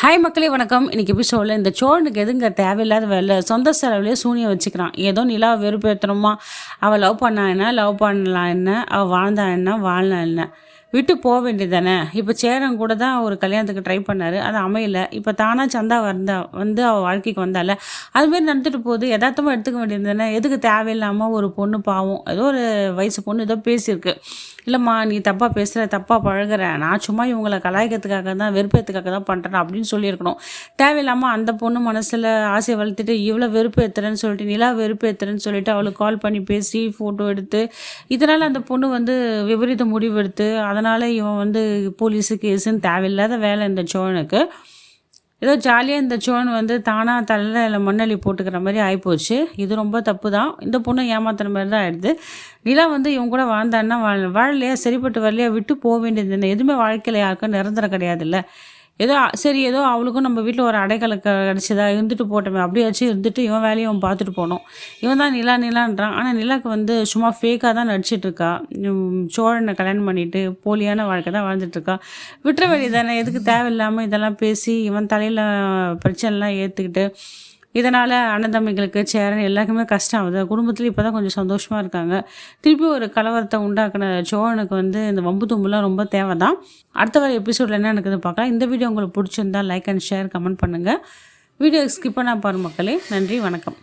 Hi மக்களே வணக்கம். இன்றைக்கி எபிசோடில் இந்த சோழனுக்கு எதுங்க தேவையில்லாத வேலை, சொந்த செலவுலேயே சூனியம் வச்சுக்கிறான். ஏதோ நிலாவை வெறுப்பேற்றணுமா, அவள் லவ் பண்ணா என்ன, லவ் பண்ணலாம் என்ன, அவள் வாழ்ந்தா என்ன, வாழ்னா என்ன, விட்டு போக வேண்டியது தானே. இப்போ சேரன் கூட தான் ஒரு கல்யாணத்துக்கு ட்ரை பண்ணார், அது அமையல. இப்போ தானாக சந்தா வந்து அவள் வாழ்க்கைக்கு வந்தால அதுமாரி நடந்துட்டு போகுது. யதார்த்தமாக எடுத்துக்க வேண்டியது தானே. எதுக்கு தேவையில்லாமல் ஒரு பொண்ணு பாவம், ஏதோ ஒரு வயசு பொண்ணு ஏதோ பேசியிருக்கு. இல்லைம்மா நீ தப்பாக பேசுகிற, தப்பாக பழகிற, நான் சும்மா இவங்களை கலாய்க்கிறதுக்காக தான், வெறுப்பேற்றுக்காக தான் பண்ணுறேன் அப்படின்னு சொல்லியிருக்கணும். தேவையில்லாமல் அந்த பொண்ணு மனசில் ஆசையை வளர்த்துட்டு இவ்வளோ வெறுப்பு ஏற்றுறேன்னு சொல்லிட்டு, நிலா வெறுப்பு ஏற்றுறேன்னு சொல்லிட்டு அவளுக்கு கால் பண்ணி பேசி ஃபோட்டோ எடுத்து, இதனால் அந்த பொண்ணு வந்து விபரீத முடிவு எடுத்து, அதனால் இவன் வந்து போலீஸு கேஸுன்னு தேவையில்லாத வேலை இந்த சோழனுக்கு. ஏதோ ஜாலியாக இந்த சோழன் வந்து தானாக தலையில் மண்ணள்ளி போட்டுக்கிற மாதிரி ஆகிப்போச்சு. இது ரொம்ப தப்பு தான். இந்த பொண்ணை ஏமாத்துற மாதிரி தான் ஆகிடுது. நிலா வந்து இவங்க கூட வாழ்ந்தான்னா வாழலையா, சரிப்பட்டு வரலையா, விட்டு போக வேண்டியது என்ன. எதுவுமே வாழ்க்கையில் யாருக்கும் நிரந்தரம் கிடையாதுல்ல. ஏதோ சரி, ஏதோ அவளுக்கும் நம்ம வீட்டில் ஒரு அடைக்கலை கிடச்சிதா, இருந்துட்டு போட்டோமே, அப்படியாச்சும் இருந்துட்டு இவன் வேலையை அவன் பார்த்துட்டு போனோம். இவன் தான் நிலான்றான். ஆனால் நிலாவுக்கு வந்து சும்மா ஃபேக்காக தான் நடிச்சிட்ருக்கா. சோழனை கல்யாணம் பண்ணிட்டு போலியான வாழ்க்கை தான் வாழ்ந்துட்டுருக்கா. விட்டுற வேண்டியது தானே. எதுக்கு தேவையில்லாமல் இதெல்லாம் பேசி இவன் தலையில் பிரச்சனைலாம் ஏற்றுக்கிட்டு, இதனால் அண்ணந்தம்பிகளுக்கு சேரன் எல்லாருக்குமே கஷ்டம் ஆகுது. குடும்பத்தில் இப்போ தான் கொஞ்சம் சந்தோஷமாக இருக்காங்க. திருப்பி ஒரு கலவரத்தை உண்டாக்குன சோழனுக்கு வந்து இந்த வம்பு தும்புலாம் ரொம்ப தேவை தான். அடுத்த வர எபிசோடில் என்ன நடக்குதுன்னு பார்க்கலாம். இந்த வீடியோ உங்களுக்கு பிடிச்சிருந்தால் லைக் அண்ட் ஷேர் கமெண்ட் பண்ணுங்கள். வீடியோ ஸ்கிப் பண்ணால் பாருங்கள் மக்களே. நன்றி, வணக்கம்.